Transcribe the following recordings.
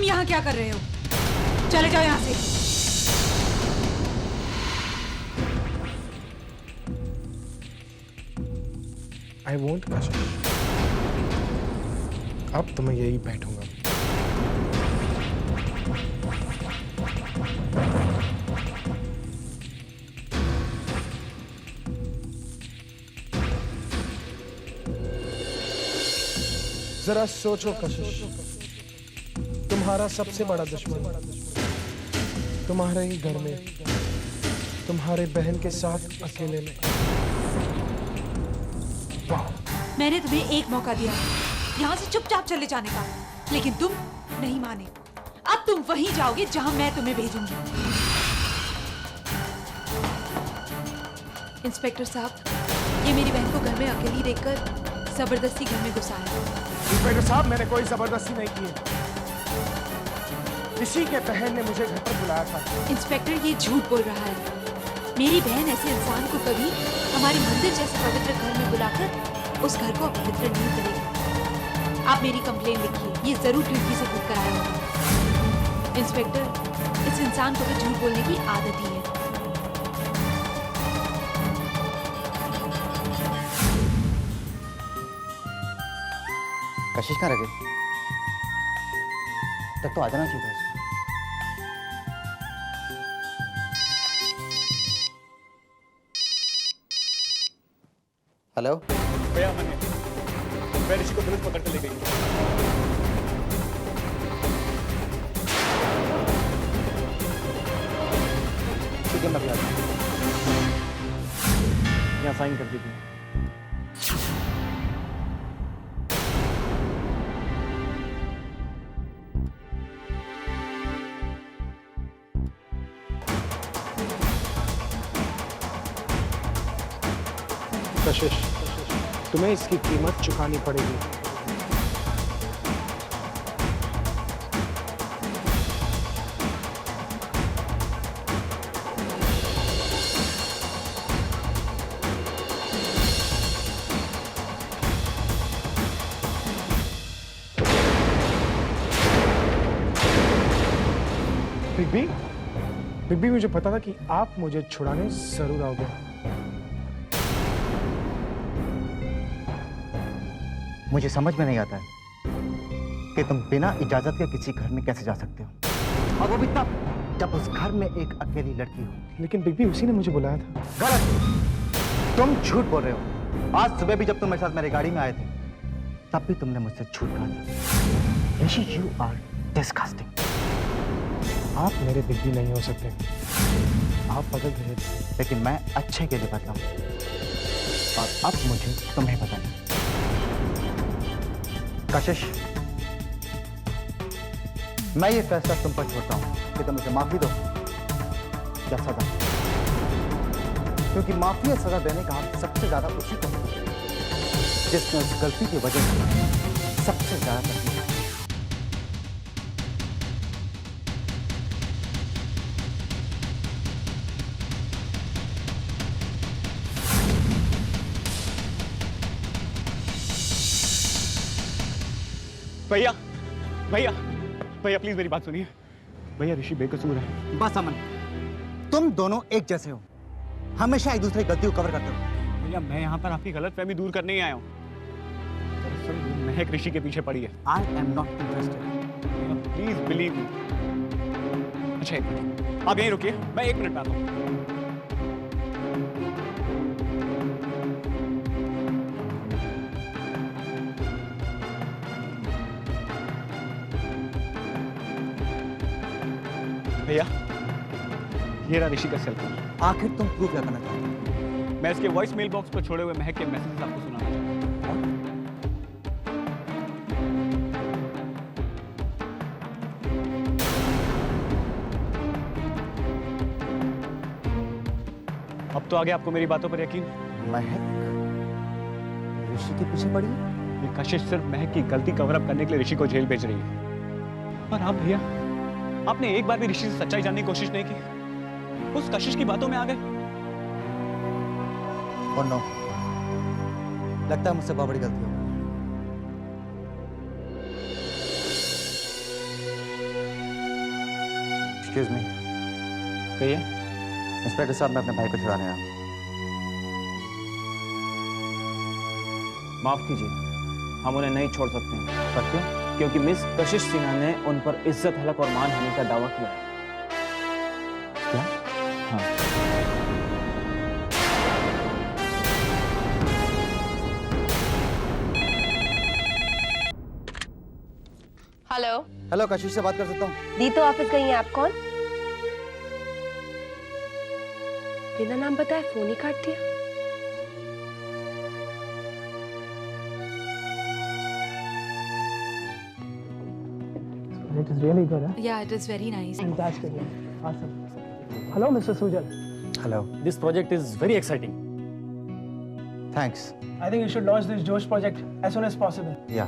तुम यहाँ क्या कर रहे हो? चले जाओ यहाँ से। I won't, कशिश। अब तो मैं यही बैठूंगा। जरा सोचो कशिश, तुम्हारा सबसे बड़ा दुश्मन तुम्हारे ही घर में, तुम्हारे बहन के साथ अकेले में। मैंने तुम्हें एक मौका दिया यहाँ से चुपचाप चले जाने का, लेकिन तुम नहीं माने। अब तुम वहीं जाओगे जहाँ मैं तुम्हें भेजूंगी। इंस्पेक्टर साहब, ये मेरी बहन को घर में अकेली देखकर जबरदस्ती घर में घुसाया। इंस्पेक्टर साहब, मैंने कोई जबरदस्ती नहीं की है। ऋषि के बहन ने मुझे घर पर बुलाया था। इंस्पेक्टर, ये झूठ बोल रहा है। मेरी बहन ऐसे इंसान को कभी हमारे मंदिर जैसे पवित्र घर में बुलाकर उस घर को अपवित्र नहीं करेगी। आप मेरी कंप्लेन लिखिए, ये जरूर खिड़की से कूद कर आया होगा। इंस्पेक्टर, इस इंसान को तो झूठ बोलने की आदत ही है। कशिश कहाँ रह गई? तब तो आ जाना चाहिए था उसको। हेलो भैया, मैं ऋषि को पुलिस पकड़ के ले गई। ठीक है, मैं भी आ जाऊँ। यहाँ साइन कर दीजिए। कशिश, तुम्हें इसकी कीमत चुकानी पड़ेगी। बिग बी, मुझे पता था कि आप मुझे छुड़ाने जरूर आओगे। मुझे समझ में नहीं आता है कि तुम बिना इजाजत के किसी घर में कैसे जा सकते हो, और वो भी तब जब उस घर में एक अकेली लड़की हो। लेकिन बिग बी, उसी ने मुझे बुलाया था। गलत, तुम झूठ बोल रहे हो। आज सुबह भी जब तुम मेरे साथ मेरी गाड़ी में आए थे, तब भी तुमने मुझसे झूठ कहा था। ऋषि, यू आर डिस्गस्टिंग। आप मेरे बिग बी नहीं हो सकते। आप बदल रहे थे। लेकिन मैं अच्छे के लिए बदला हूं, और अब मुझे तुम्हें बदलना। कशिश, मैं ये फैसला तुम पर छोड़ता हूं कि तुम मुझे माफी दो या सजा, क्योंकि माफी या सजा देने का हक सबसे ज्यादा उसी को है जिसने उस गलती की वजह से सबसे ज्यादा तकलीफ। भैया भैया भैया, प्लीज मेरी बात सुनिए। भैया, ऋषि बेकसूर है। बस अमन, तुम दोनों एक जैसे हो, हमेशा एक दूसरे की गलती को कवर करते हो। भैया, मैं यहाँ पर आपकी गलतफहमी दूर करने ही आया हूँ। दरअसल वो महक ऋषि के पीछे पड़ी है। I am not interested. Please believe me. अच्छा, एक मिनट, आप यहीं रुकिए, मैं 1 मिनट में आता हूँ। भैया, ये रहा ऋषि का सेल फोन। आखिर तुम प्रूफ क्या करना चाहते हो? मैं इसके वॉइस मेल बॉक्स पर छोड़े हुए महक के मैसेज आपको सुनाना चाहता हूँ। अब तो आगे आपको मेरी बातों पर यकीन। महक ऋषि के पीछे पड़ी है? ये कशिश सिर्फ महक की गलती कवर अप करने के लिए ऋषि को जेल भेज रही है। और आप भैया, आपने एक बार भी ऋषि से सच्चाई जानने की कोशिश नहीं की, उस कशिश की बातों में आ गए। और नो, लगता है मुझसे बहुत बड़ी गलती हो गई। Excuse me. कहिए। इंस्पेक्टर साहब, मैं अपने भाई को छुड़ाने आया हूँ। माफ कीजिए, हम उन्हें नहीं छोड़ सकते हैं। पर क्यों? क्योंकि मिस कशिश सिन्हा ने उन पर इज्जत हलक और मानहानि का दावा किया है। क्या? हाँ। हेलो। हेलो, कशिश से बात कर सकता हूँ? दी तो ऑफिस गई हैं, आप कौन? बिना नाम बताए फोन ही काट दिया। It is really good, huh? Yeah, it is very nice. Fantastic. Awesome. Hello, Mr. Sujal. Hello. This project is very exciting. Thanks. I think you should launch this Josh project as soon as possible. या।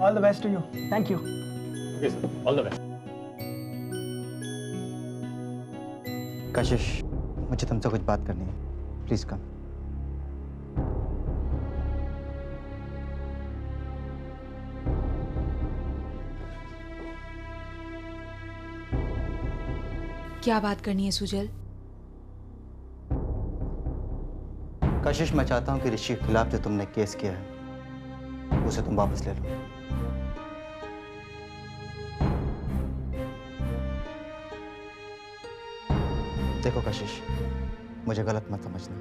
All the best to you. Thank you. Okay, sir. All the best. कशिश, मुझे तुमसे कुछ बात करनी है। Please come. क्या बात करनी है सुजल? कशिश, मैं चाहता हूं कि ऋषि के खिलाफ जो तुमने केस किया है उसे तुम वापस ले लो। देखो कशिश, मुझे गलत मत समझना,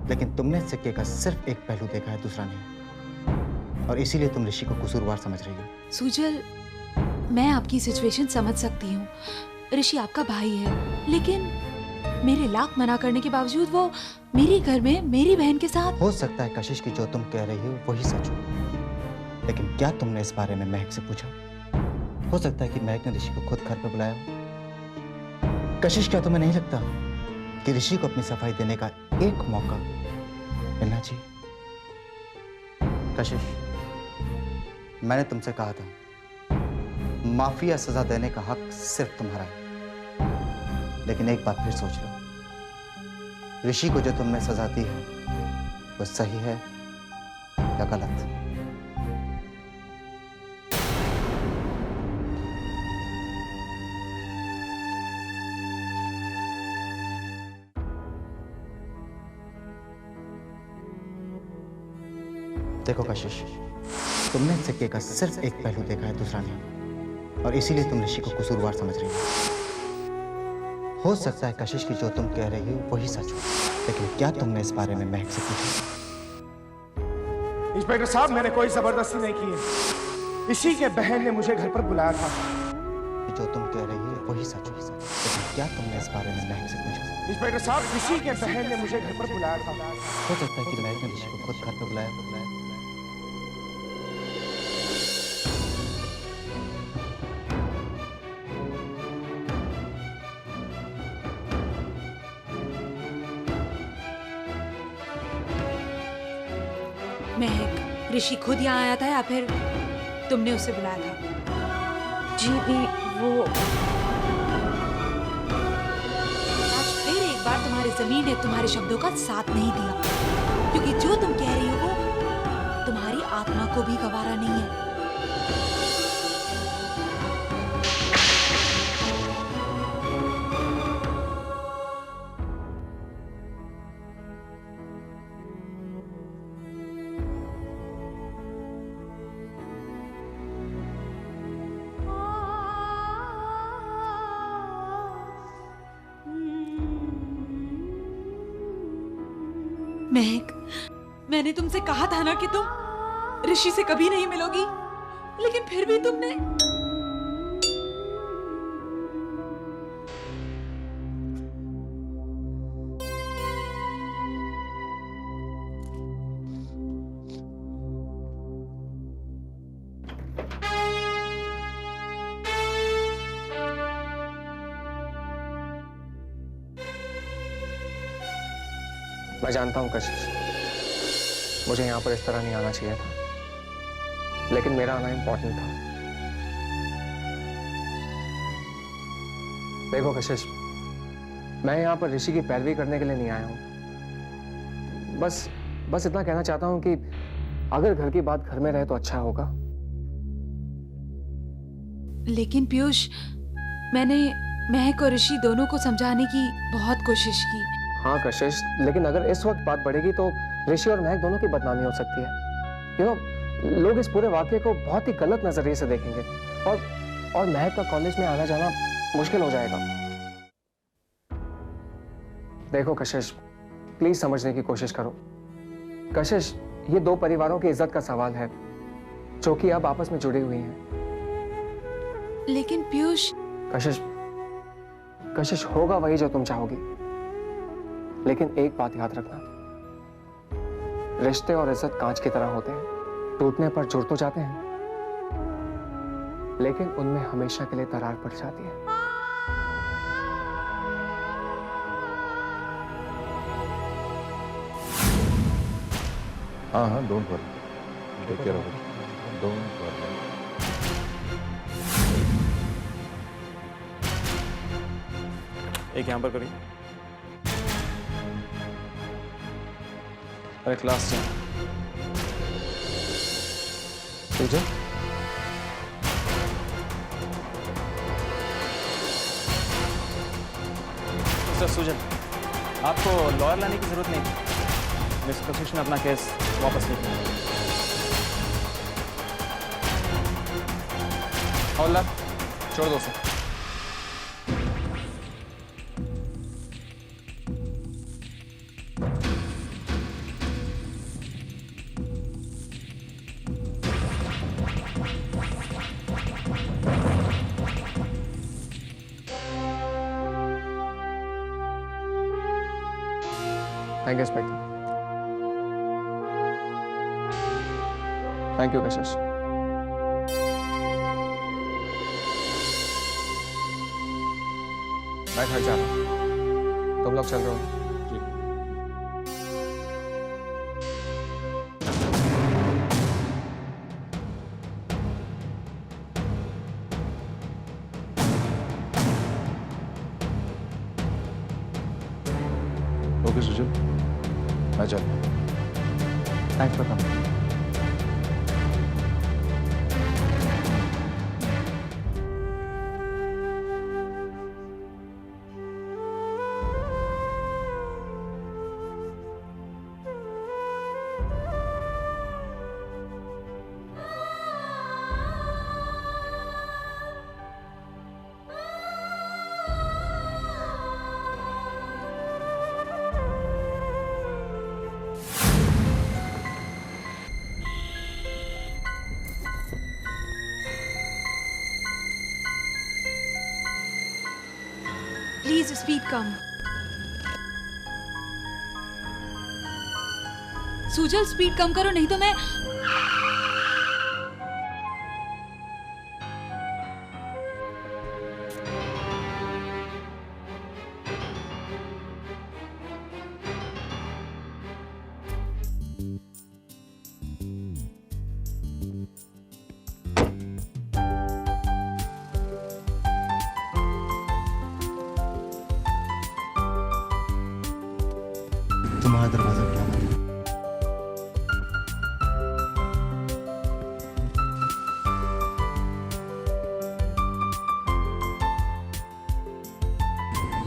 लेकिन तुमने सिक्के का सिर्फ एक पहलू देखा है, दूसरा नहीं, और इसीलिए तुम ऋषि को कसूरवार समझ रही हो। सुजल, मैं आपकी सिचुएशन समझ सकती हूँ। ऋषि आपका भाई है, लेकिन मेरे लाख मना करने के बावजूद वो मेरे घर में मेरी बहन के साथ। हो सकता है कशिश की जो तुम कह रही हो वही सच हो, लेकिन क्या तुमने इस बारे में महक से पूछा? हो सकता है कि महक ने ऋषि को खुद घर पर बुलाया हो। कशिश, क्या तुम्हें नहीं लगता कि ऋषि को अपनी सफाई देने का एक मौका मिलना चाहिए? कशिश, मैंने तुमसे कहा था, माफिया सजा देने का हक सिर्फ तुम्हारा है, लेकिन एक बात फिर सोच लो, ऋषि को जो तुमने सजा दी है वो सही है या गलत? देखो कशिश, तुमने सिक्के का सिर्फ एक पहलू देखा है, दूसरा नहीं, और इसीलिए तुम ऋषि को कसूरवार समझ रही हो सकता है कशिश की जो तुम कह रही हो वही सच हो, लेकिन क्या तुमने इस बारे में महक से पूछा? इंस्पेक्टर साहब, मैंने कोई जबरदस्ती नहीं की है। ऋषि के बहन ने मुझे घर पर बुलाया था। जो तुम कह रही हो वही सच हो, लेकिन क्या तुमने इस बारे में महक से पूछा? इंस्पेक्टर साहब, ऋषि के बहन ने मुझे घर पर बुलाया था। हो सकता है कि महक ने ऋषि को खुद घर पर बुलाया। महक, ऋषि खुद यहाँ आया था या फिर तुमने उसे बुलाया था? जी भी वो आज फिर एक बार तुम्हारी जमीन ने तुम्हारे शब्दों का साथ नहीं दिया, क्योंकि जो तुम कह रही हो वो तुम्हारी आत्मा को भी गवारा नहीं है। महक, मैंने तुमसे कहा था ना कि तुम ऋषि से कभी नहीं मिलोगी, लेकिन फिर भी तुमने। मैं जानता हूं कशिश, मुझे यहाँ पर इस तरह नहीं आना चाहिए था, लेकिन मेरा आना इम्पोर्टेंट था। देखो कशिश, मैं यहाँ पर ऋषि की पैरवी करने के लिए नहीं आया हूँ। बस इतना कहना चाहता हूँ कि अगर घर की बात घर में रहे तो अच्छा होगा। लेकिन पीयूष, मैंने महक और ऋषि दोनों को समझाने की बहुत कोशिश की। हाँ कशिश, लेकिन अगर इस वक्त बात बढ़ेगी तो ऋषि और महक दोनों की बदनामी हो सकती है। लोग इस पूरे वाक्य को बहुत ही गलत नजरिए से देखेंगे और महक का कॉलेज में आना जाना मुश्किल हो जाएगा। देखो कशिश, प्लीज समझने की कोशिश करो। कशिश, ये दो परिवारों की इज्जत का सवाल है जो कि अब आपस में जुड़ी हुई हैं। लेकिन पीयूष, कशिश होगा वही जो तुम चाहोगी, लेकिन एक बात याद रखना, रिश्ते और इज्जत कांच की तरह होते हैं, टूटने पर जुड़ तो जाते हैं लेकिन उनमें हमेशा के लिए दरार पड़ जाती है। हाँ don't worry, take care of it, don't worry. एक यहाँ पर करिए। अरे class change. Puja, mister Sujan, आपको लॉयर लाने की जरूरत नहीं थी। मिस कशिश ने अपना केस वापस नहीं किया। हवलदार, छोड़ दो उसे। Thank you inspector. Thank you कशिश। मैं घर जा रहा हूँ, तुम लोग चल रहे हो? ओके सुजल, मैं चल। Thanks for coming. Please speed कम। सुजल, स्पीड कम करो, नहीं तो मैं। तुम्हारा दरवाजा क्या है?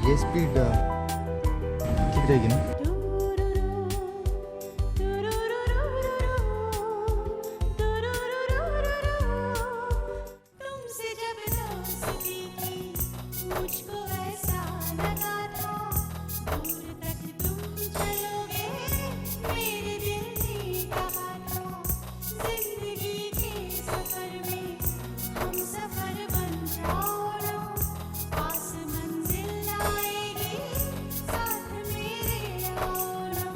ये स्पीड ठीक रहेगी ना? तुमसे जब दोस्ती की मुझको ऐसा लगा था, दूर तक तुम चलोगे मेरे दिल ने कहा था। जिंदगी के सफर में हम सफर बन जाओ ना, पास मंजिल आएगी साथ मेरे आओ ना।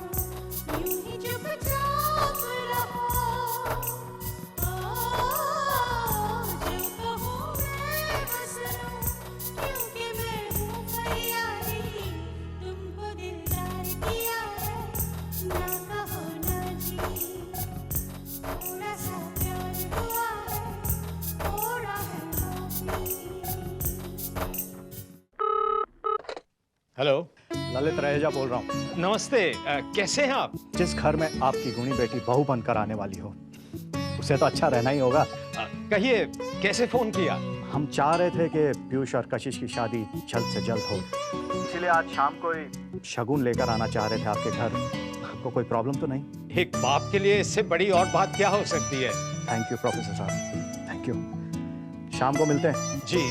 यूं ही चुपचाप रहो, जो कहूँ मैं बस लूं, क्योंकि मैं हूँ फरियादी, तुमको दिलदार किया है, ना कहो ना जी। थोड़ा सा प्यार हुआ है, थोड़ा है माफी। हेलो, ललित रहेजा बोल रहा हूँ। नमस्ते, कैसे हैं आप? जिस घर में आपकी गुणी बेटी बहू बनकर आने वाली हो, उसे तो अच्छा रहना ही होगा। कहिए, कैसे फोन किया? हम चाह रहे थे कि पीयूष और कशिश की शादी जल्द से जल्द हो, इसलिए आज शाम को ही शगुन लेकर आना चाह रहे थे आपके घर। आपको कोई प्रॉब्लम तो नहीं? एक बाप के लिए इससे बड़ी और बात क्या हो सकती है? थैंक यू प्रोफेसर साहब, थैंक यू। शाम को मिलते हैं। जी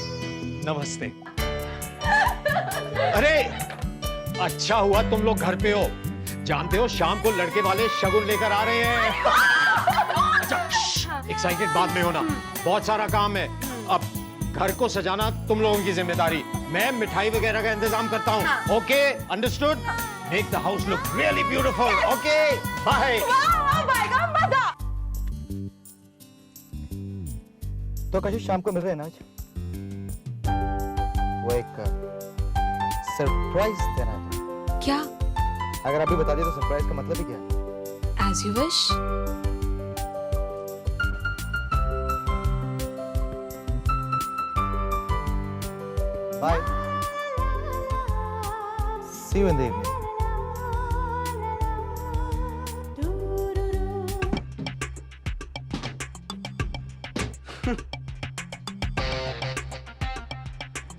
नमस्ते। अरे अच्छा हुआ तुम लोग घर पे हो। जानते हो शाम को लड़के वाले शगुन लेकर आ रहे हैं। अच्छा एक्साइटेड बाद में होना, बहुत सारा काम है। अब घर को सजाना तुम लोगों की जिम्मेदारी, मैं मिठाई वगैरह का इंतजाम करता हूँ। Okay understood? Make the house look really beautiful. Okay bye. तो कशिश शाम को मिल रहे हैं ना आज? वो एक सरप्राइज देना है। क्या? अगर अभी बता दिए तो सरप्राइज का मतलब ही क्या है? As you wish. Bye. See you in the evening.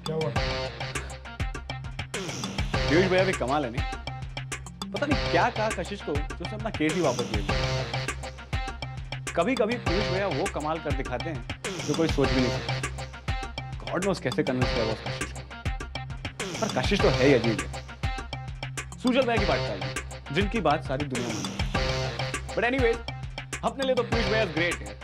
क्या हुआ? पीयूष भैया भी कमाल है नहीं? पता नहीं क्या कहा कशिश को तो उसने अपना केस ही वापस ले लिया। कभी कभी पीयूष भैया वो कमाल कर दिखाते हैं जो कोई सोच भी नहीं सकता। गॉड नोस कैसे कन्विंस किया उस कशिश को। पर कशिश तो है ही अजीब है। सूजल भैया की बात चाहिए जिनकी बात सारी दुनिया में। बट एनीवेज अपने लिए तो पीयूष भैया ग्रेट है।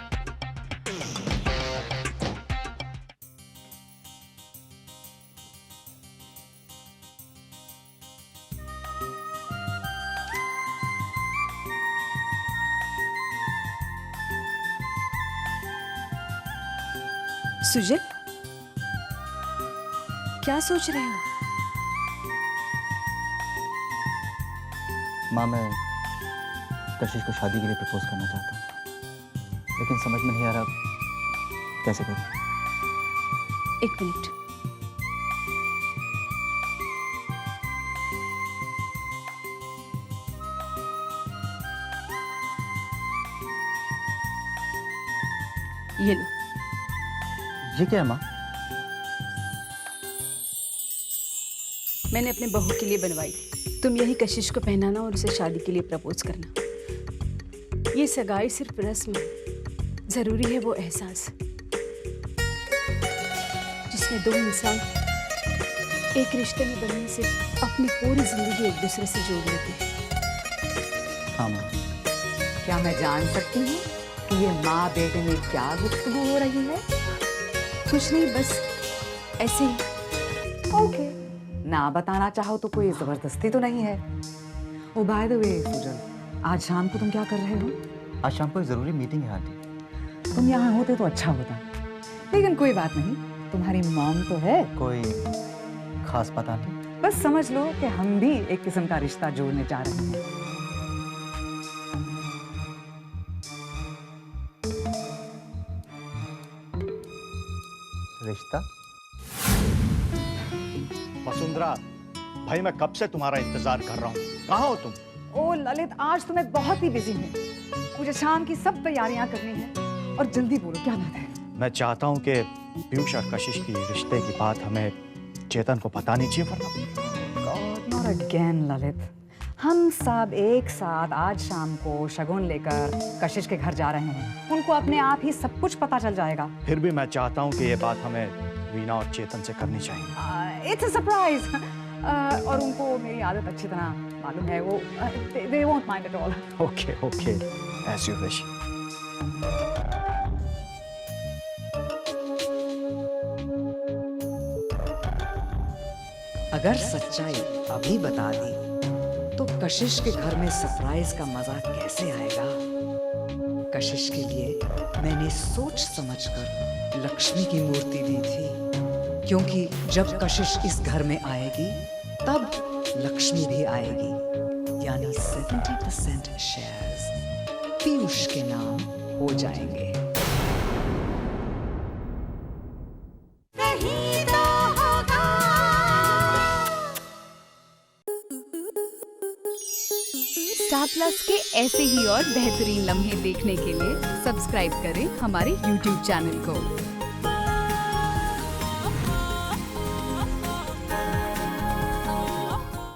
सुजल, क्या सोच रहे हो? माँ, मैं कशिश को शादी के लिए प्रपोज करना चाहता हूँ, लेकिन समझ में नहीं आ रहा कैसे करूँ। एक मिनट। ये लो। ये क्या है माँ? मैंने अपने बहू के लिए बनवाई थी। तुम यही कशिश को पहनाना और उसे शादी के लिए प्रपोज करना। ये सगाई सिर्फ रस्म है, जरूरी है वो एहसास जिसमें दो इंसान एक रिश्ते में बनने से अपनी पूरी जिंदगी एक दूसरे से जोड़ लेते हैं। हाँ माँ। क्या मैं जान सकती हूँ कि ये माँ बेटे में क्या गुफ्तगू हो रही है? कुछ नहीं, बस ऐसे ही। ओके, ना बताना चाहो तो कोई जबरदस्ती तो नहीं है। ओ बाय द वे सुजल, आज शाम को तुम क्या कर रहे हो? आज शाम को एक जरूरी मीटिंग है आंटी। तुम यहाँ होते तो अच्छा होता, लेकिन कोई बात नहीं, तुम्हारी मॉम तो है। कोई खास बात आंटी? बस समझ लो कि हम भी एक किस्म का रिश्ता जोड़ने जा रहे हैं। रिश्ता? वसुंधरा, भाई मैं कब से तुम्हारा इंतजार कर रहा हूँ, कहाँ हो तुम? ओ ललित, आज तो मैं बहुत ही बिजी हूँ। मुझे शाम की सब तैयारियां करनी है और जल्दी बोलो क्या बात है? मैं चाहता हूँ कि पीयूष और कशिश की रिश्ते की बात हमें चेतन को बतानी चाहिए, वरना नॉट अगेन ललित। हम सब एक साथ आज शाम को शगुन लेकर कशिश के घर जा रहे हैं। उनको अपने आप ही सब कुछ पता चल जाएगा। फिर भी मैं चाहता हूँ कि ये बात हमें वीना और चेतन से करनी चाहिए। It's a surprise. और उनको मेरी आदत अच्छी तरह मालूम है। वो they won't mind at all. Okay okay, as you wish. अगर सच्चाई अभी बता दी तो कशिश के घर में सरप्राइज का मजा कैसे आएगा? कशिश के लिए मैंने सोच समझकर लक्ष्मी की मूर्ति दी थी, क्योंकि जब कशिश इस घर में आएगी तब लक्ष्मी भी आएगी, यानी 70% शेयर्स पीयूष के नाम हो जाएंगे। स्टार प्लस के ऐसे ही और बेहतरीन लम्हे देखने के लिए सब्सक्राइब करें हमारे YouTube चैनल को।